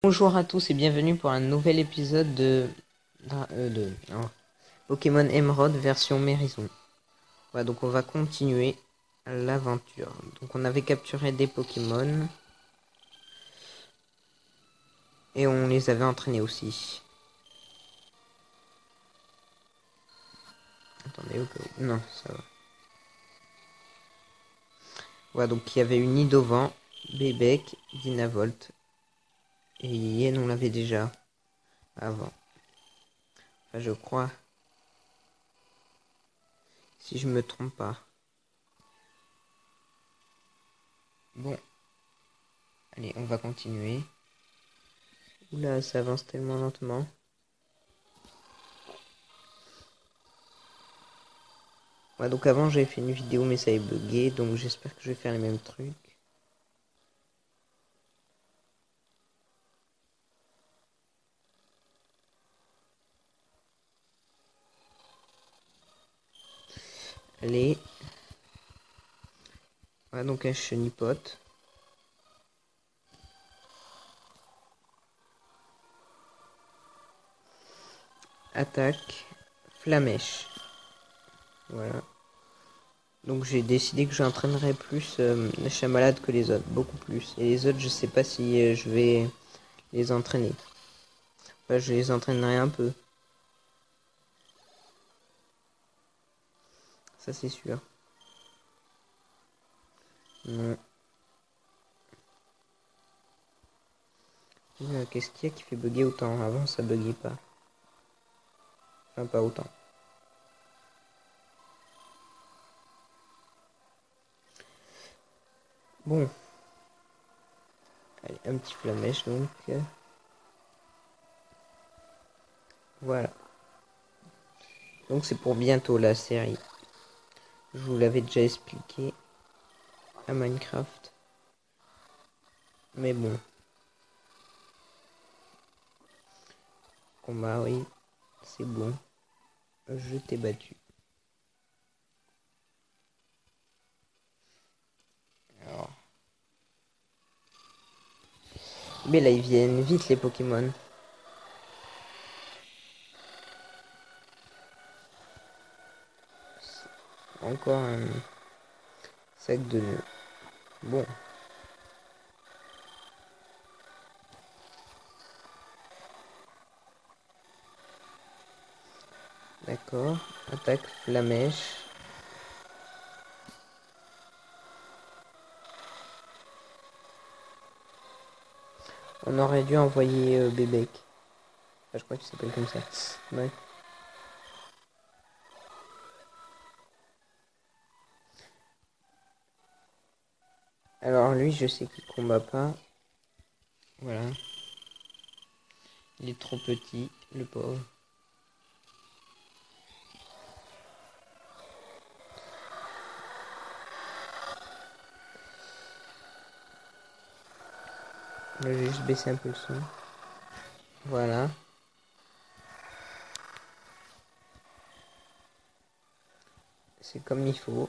Bonjour à tous et bienvenue pour un nouvel épisode de Pokémon Emerald version Mérison. Voilà, donc on va continuer l'aventure. Donc on avait capturé des Pokémon et on les avait entraînés aussi. Attendez, non, ça va. Voilà, donc il y avait une Nidovan, Bébek, Dynavolt et Yen, on l'avait déjà avant. Enfin, je crois, si je me trompe pas. Bon, allez, on va continuer. Oula, ça avance tellement lentement. Ouais, donc avant j'avais fait une vidéo mais ça avait bugué, donc j'espère que je vais faire les mêmes trucs. Allez. Voilà, donc un chenipote. Attaque. Flamèche. Voilà. Donc j'ai décidé que j'entraînerais plus les chats malades que les autres, beaucoup plus. Et les autres, je sais pas si je vais les entraîner. Enfin, je les entraînerai un peu. Ça c'est sûr. Non. Qu'est-ce qu'il y a qui fait bugger autant? Avant ça buguait pas. Enfin pas autant. Bon. Allez, un petit flamèche donc. Voilà. Donc c'est pour bientôt la série. Je vous l'avais déjà expliqué à Minecraft. Mais bon. Combat, oui. C'est bon. Je t'ai battu. Alors. Mais là, ils viennent vite, les Pokémon. Encore un sac de nœuds. Bon. D'accord. Attaque flamèche. On aurait dû envoyer Bébek. Enfin, je crois qu'il s'appelle comme ça. Ouais. Alors lui, je sais qu'il combat pas. Voilà. Il est trop petit, le pauvre. Là, je vais juste baisser un peu le son. Voilà. C'est comme il faut.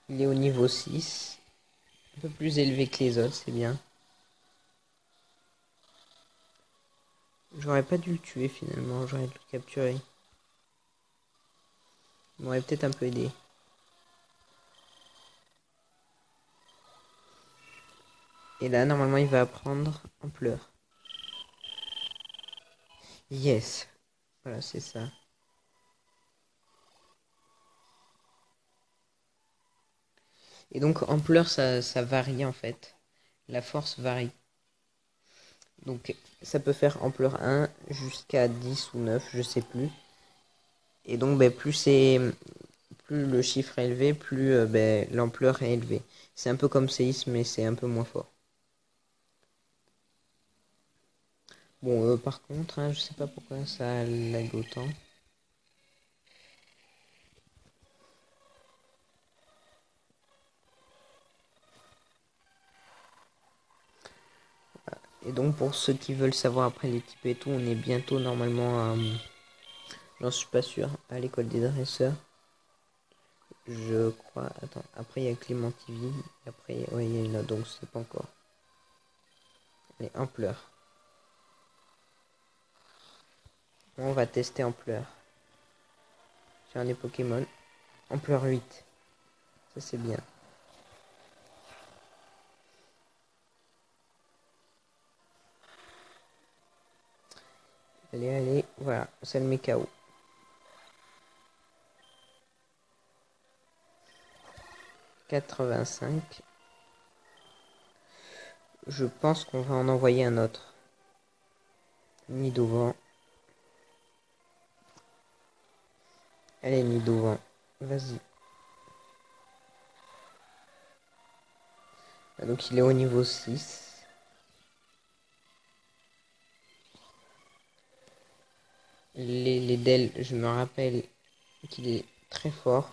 Il est au niveau 6. Un peu plus élevé que les autres, c'est bien. J'aurais pas dû le tuer finalement, j'aurais dû le capturer. Il m'aurait peut-être un peu aidé. Et là, normalement, il va apprendre Ampleur. Yes. Voilà, c'est ça. Et donc, Ampleur, ça varie en fait. La force varie. Donc, ça peut faire Ampleur 1 jusqu'à 10 ou 9, je sais plus. Et donc, ben, plus le chiffre est élevé, plus ben, l'ampleur est élevée. C'est un peu comme séisme, mais c'est un peu moins fort. Bon, par contre, hein, je sais pas pourquoi ça lag autant. Et donc, pour ceux qui veulent savoir après les types et tout, on est bientôt normalement, j'en suis pas sûr, à l'école des dresseurs. Je crois. Attends, après il y a Clémentiville. Après, ouais, il y a une autre, donc je sais pas encore. Les ampleurs. On va tester ampleur. J'ai un des Pokémon. Ampleur 8. Ça c'est bien. Allez, allez. Voilà. Ça le met KO. « 85. Je pense qu'on va en envoyer un autre. Nidovan. Allez, Nidovan. Vas-y. Donc il est au niveau 6. Les Del, je me rappelle qu'il est très fort.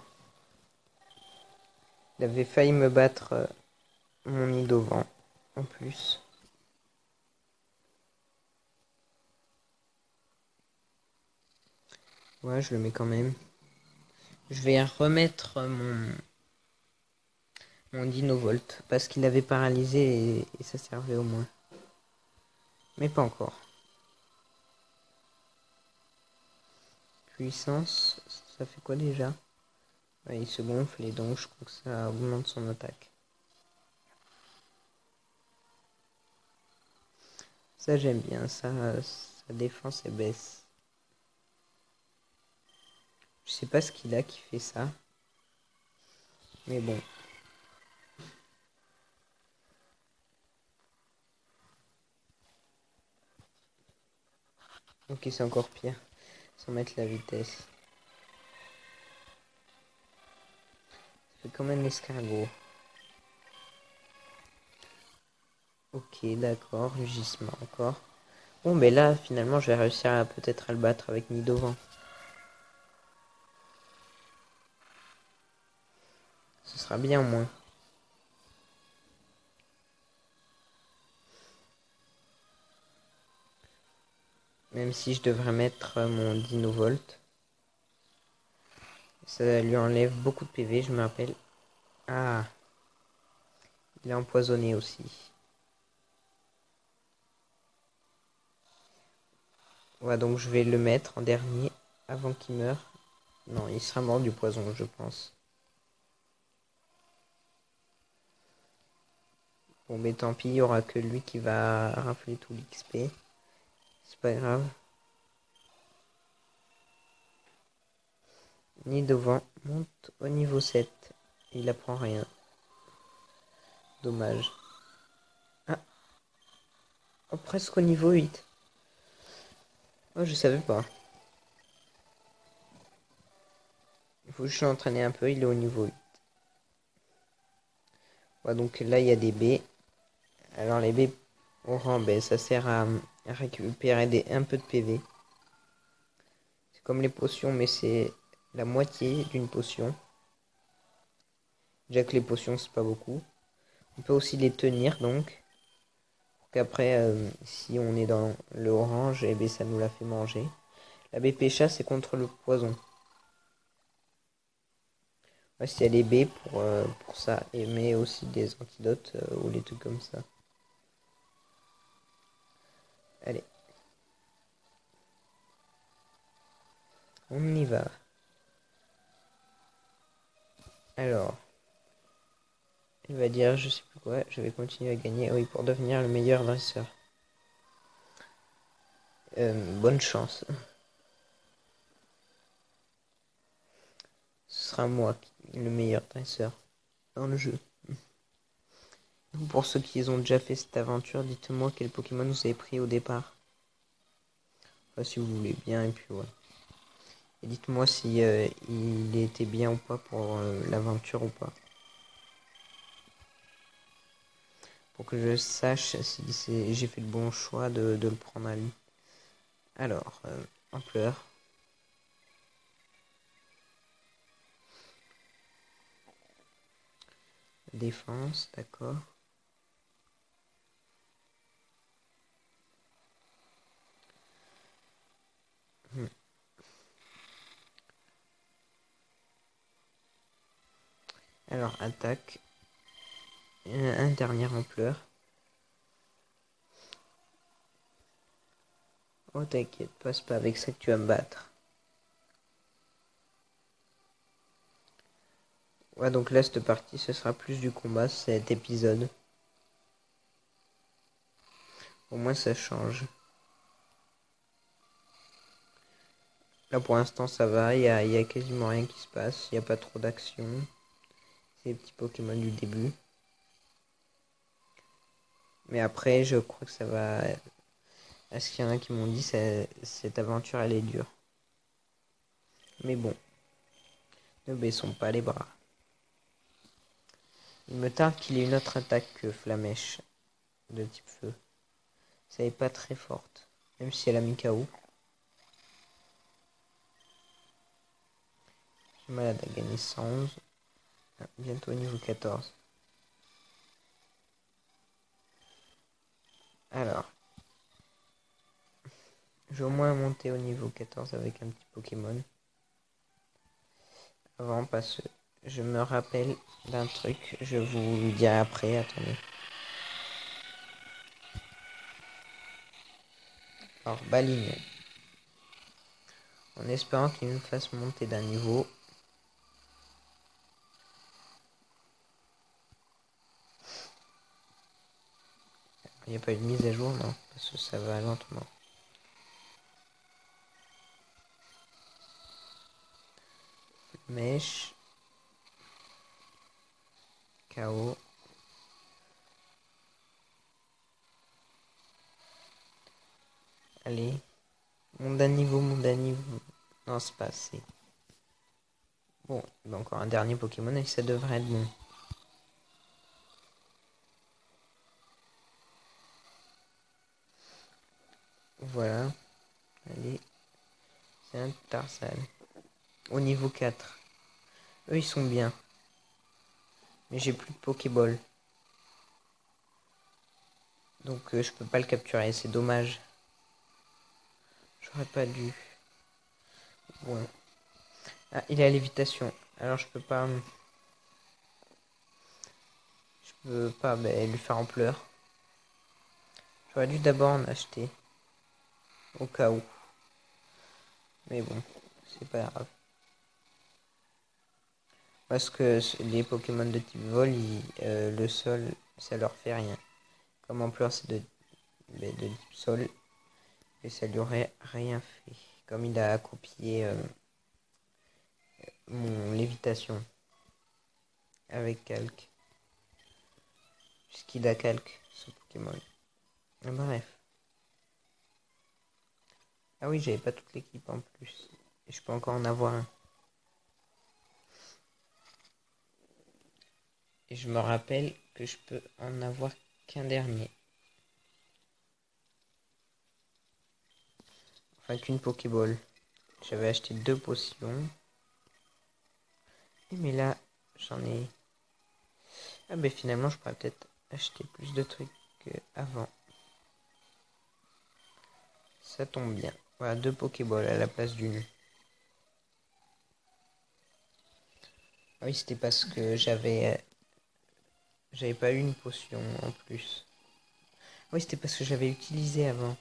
Il avait failli me battre mon Nidovan en plus. Ouais, je le mets quand même. Je vais remettre mon Dinovolt parce qu'il avait paralysé et ça servait au moins. Mais pas encore. Puissance, ça fait quoi déjà? Ouais, il se gonfle et donc je crois que ça augmente son attaque. Ça j'aime bien, ça, sa défense elle baisse. Je sais pas ce qu'il a qui fait ça. Mais bon. Ok, c'est encore pire. Sans mettre la vitesse. Ça fait comme un escargot. Ok, d'accord, rugissement encore. Bon, mais là, finalement, je vais réussir à peut-être à le battre avec Nidovan. Ce sera bien au moins. Même si je devrais mettre mon Dinovolt. Ça lui enlève beaucoup de PV, je me rappelle. Ah, il est empoisonné aussi. Ouais, donc je vais le mettre en dernier avant qu'il meure. Non, il sera mort du poison, je pense. Bon, mais tant pis, il n'y aura que lui qui va rafler tout l'XP. C'est pas grave. Nidovan monte au niveau 7. Il apprend rien. Dommage. Ah, oh, presque au niveau 8. Oh, je savais pas. Il faut juste l'entraîner un peu, il est au niveau 8. Ouais, donc là, il y a des baies. Alors, les baies au rang B, ça sert à récupérer un peu de PV. C'est comme les potions, mais c'est la moitié d'une potion. Déjà que les potions, c'est pas beaucoup. On peut aussi les tenir, donc. Pour qu'après, si on est dans le orange, eh bien, ça nous la fait manger. La baie Pécha, c'est contre le poison. Ouais, s'il y a des baies pour ça, mais aussi des antidotes ou des trucs comme ça. Allez. On y va. Alors, il va dire, je sais plus quoi, je vais continuer à gagner. Oui, pour devenir le meilleur dresseur. Bonne chance. Ce sera moi, le meilleur dresseur dans le jeu. Pour ceux qui ont déjà fait cette aventure, dites-moi quel Pokémon vous avez pris au départ. Enfin, si vous voulez bien, et puis voilà. Et dites-moi si il était bien ou pas pour l'aventure ou pas. Pour que je sache si j'ai fait le bon choix de le prendre à lui. Alors, ampleur. Défense, d'accord. Alors, attaque. Un dernier ampleur. Oh t'inquiète, passe pas avec ça que tu vas me battre. Ouais, donc là, cette partie, ce sera plus du combat, cet épisode. Au moins, ça change. Là, pour l'instant, ça va. Il y a quasiment rien qui se passe. Il n'y a pas trop d'action. C'est les petits Pokémon du début. Mais après, je crois que ça va... Est-ce qu'il y en a qui m'ont dit que cette aventure, elle est dure. Mais bon, ne baissons pas les bras. Il me tarde qu'il ait une autre attaque que Flamèche, de type feu. Ça n'est pas très forte, même si elle a mis KO. Malade a gagné 111. Ah, bientôt au niveau 14. Alors, je vais au moins monter au niveau 14 avec un petit Pokémon. Avant, parce que je me rappelle d'un truc. Je vous le dirai après. Attendez. Alors, Baline. En espérant qu'il nous fasse monter d'un niveau. Il n'y a pas eu de mise à jour, non, parce que ça va lentement. Mèche. KO. Allez. Monte à niveau, monte à niveau. Non, c'est pas assez. Bon, il y a encore un dernier Pokémon et ça devrait être bon. Voilà. Allez. C'est un Tarsal. Au niveau 4. Eux, ils sont bien. Mais j'ai plus de Pokéball. Donc, je peux pas le capturer. C'est dommage. J'aurais pas dû. Bon. Ah, il est à lévitation. Alors, je peux pas... lui faire en pleurs. J'aurais dû d'abord en acheter. Au cas où. Mais bon, c'est pas grave. Parce que les Pokémon de type vol, le sol, ça leur fait rien. Comme ampleur, c'est de type sol. Et ça lui aurait rien fait. Comme il a copié mon lévitation. Avec calque. Puisqu'il a calque, ce Pokémon. Bref. Ah oui, j'avais pas toute l'équipe en plus. Et je peux encore en avoir un. Et je me rappelle que je peux en avoir qu'un dernier. Enfin, qu'une Pokéball. J'avais acheté 2 potions. Et mais là, j'en ai... Ah ben finalement, je pourrais peut-être acheter plus de trucs qu'avant. Ça tombe bien. Voilà, 2 Pokéballs à la place d'une. Ah oui, c'était parce que j'avais pas eu une potion en plus. Oui, c'était parce que j'avais utilisé avant.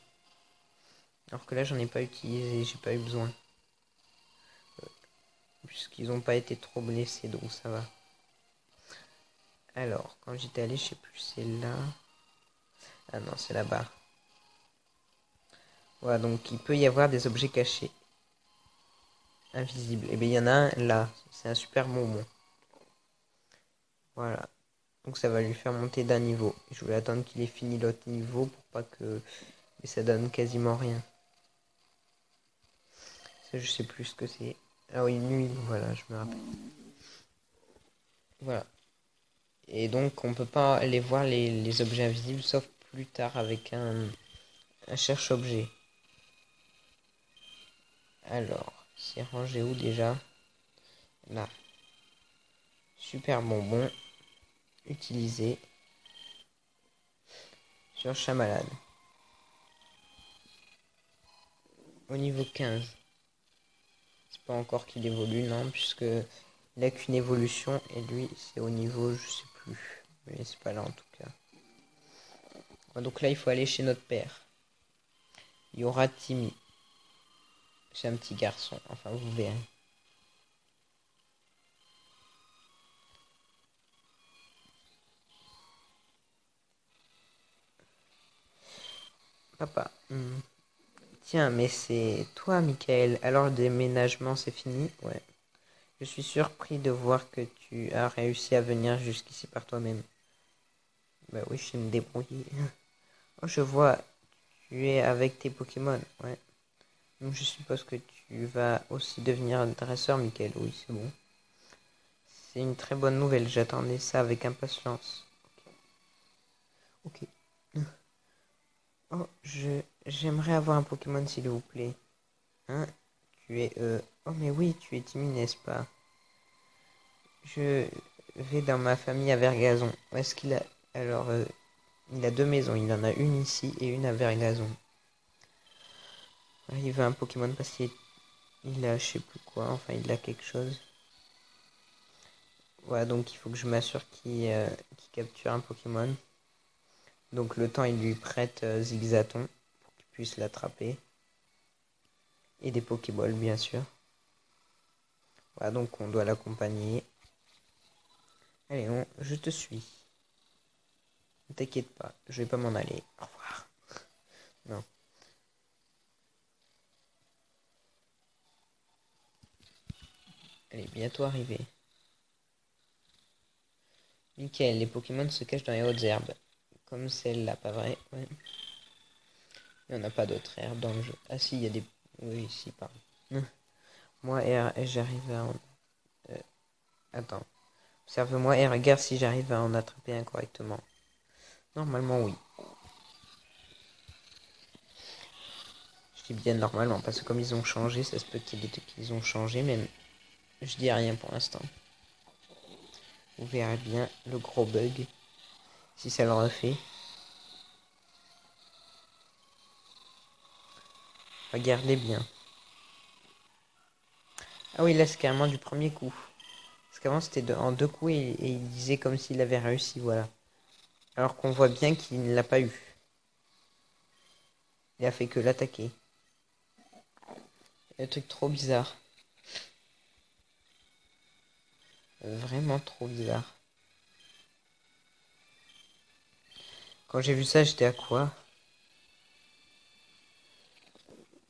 Alors que là, j'en ai pas utilisé, j'ai pas eu besoin. Puisqu'ils ont pas été trop blessés, donc ça va. Alors, quand j'étais allé, je sais plus, c'est là. Ah non, c'est là-bas. Voilà, donc il peut y avoir des objets cachés. Invisibles. Et bien, il y en a un là. C'est un super bonbon. Voilà. Donc ça va lui faire monter d'un niveau. Je voulais attendre qu'il ait fini l'autre niveau pour pas que... Mais ça donne quasiment rien. Ça, je sais plus ce que c'est. Ah oui, une huile, voilà, je me rappelle. Voilà. Et donc, on peut pas aller voir les objets invisibles, sauf plus tard avec un cherche-objet. Alors, c'est rangé où déjà? Là. Super bonbon. Utilisé sur chat malade. Au niveau 15. C'est pas encore qu'il évolue, non, puisque il n'a qu'une évolution et lui, c'est au niveau, je sais plus. Mais c'est pas là en tout cas. Donc là, il faut aller chez notre père. Il y aura Timmy. C'est un petit garçon. Enfin, vous verrez. Papa. Tiens, mais c'est toi, Michael. Alors le déménagement, c'est fini? Ouais. Je suis surpris de voir que tu as réussi à venir jusqu'ici par toi-même. Bah oui, je sais me débrouiller. Oh, je vois. Tu es avec tes Pokémon. Ouais. Donc je suppose que tu vas aussi devenir dresseur, Michael. Oui, c'est bon. C'est une très bonne nouvelle. J'attendais ça avec impatience. Ok. Oh, j'aimerais avoir un Pokémon, s'il vous plaît. Hein? Tu es... Oh, mais oui, tu es timide, n'est-ce pas? Je vais dans ma famille à Vergazon. Où est-ce qu'il a... Alors, il a deux maisons. Il en a une ici et une à Vergazon. Ouais, il veut un Pokémon parce qu'il a je sais plus quoi. Enfin, il a quelque chose. Voilà, donc il faut que je m'assure qu'il capture un Pokémon. Donc le temps, il lui prête Zigzaton pour qu'il puisse l'attraper. Et des Pokéballs, bien sûr. Voilà, donc on doit l'accompagner. Allez, je te suis. Ne t'inquiète pas, je vais pas m'en aller. Au revoir. Non. Elle est bientôt arrivée. Michael, les Pokémon se cachent dans les hautes herbes. Comme celle-là, pas vrai? Ouais. Il n'y en a pas d'autres herbes dans le jeu. Ah si, il y a des... Oui, si, pardon. Moi, j'arrive à en... Attends. Observe-moi et regarde si j'arrive à en attraper un correctement. Normalement, oui. Je dis bien normalement, parce que comme ils ont changé, ça se peut qu'il y ait des trucs qu'ils ont changé, mais je dis rien pour l'instant. Vous verrez bien le gros bug, si ça le refait. Regardez bien. Ah oui, là c'est carrément du premier coup. Parce qu'avant c'était en deux coups et il disait comme s'il avait réussi, voilà. Alors qu'on voit bien qu'il ne l'a pas eu. Il a fait que l'attaquer. Un truc trop bizarre. Vraiment trop bizarre. Quand j'ai vu ça, j'étais à quoi?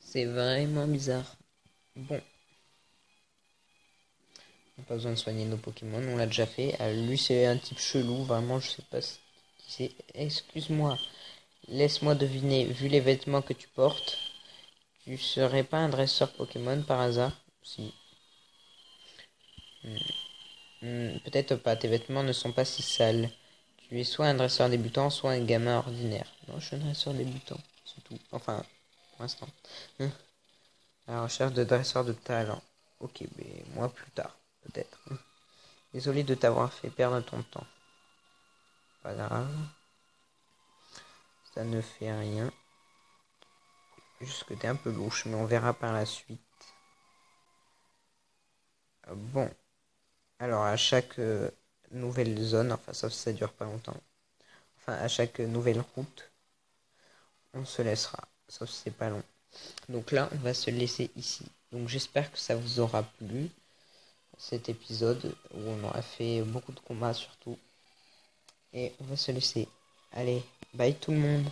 C'est vraiment bizarre. Bon, on n'a pas besoin de soigner nos Pokémon, on l'a déjà fait. Lui, c'est un type chelou, vraiment, je sais pas qui c'est. Excuse-moi, laisse-moi deviner, vu les vêtements que tu portes, tu serais pas un dresseur Pokémon par hasard? Si. Peut-être pas, tes vêtements ne sont pas si sales. Tu es soit un dresseur débutant, soit un gamin ordinaire. Non, je suis un dresseur débutant, c'est tout. Enfin, pour l'instant. À la recherche de dresseurs de talent. Ok, mais moi plus tard, peut-être. Désolé de t'avoir fait perdre ton temps. Pas grave. Ça ne fait rien. Juste que t'es un peu louche, mais on verra par la suite. Bon. Alors, à chaque nouvelle zone, enfin, sauf si ça dure pas longtemps. Enfin, à chaque nouvelle route, on se laissera. Sauf si c'est pas long. Donc là, on va se laisser ici. Donc j'espère que ça vous aura plu. Cet épisode où on aura fait beaucoup de combats surtout. Et on va se laisser. Allez, bye tout le monde.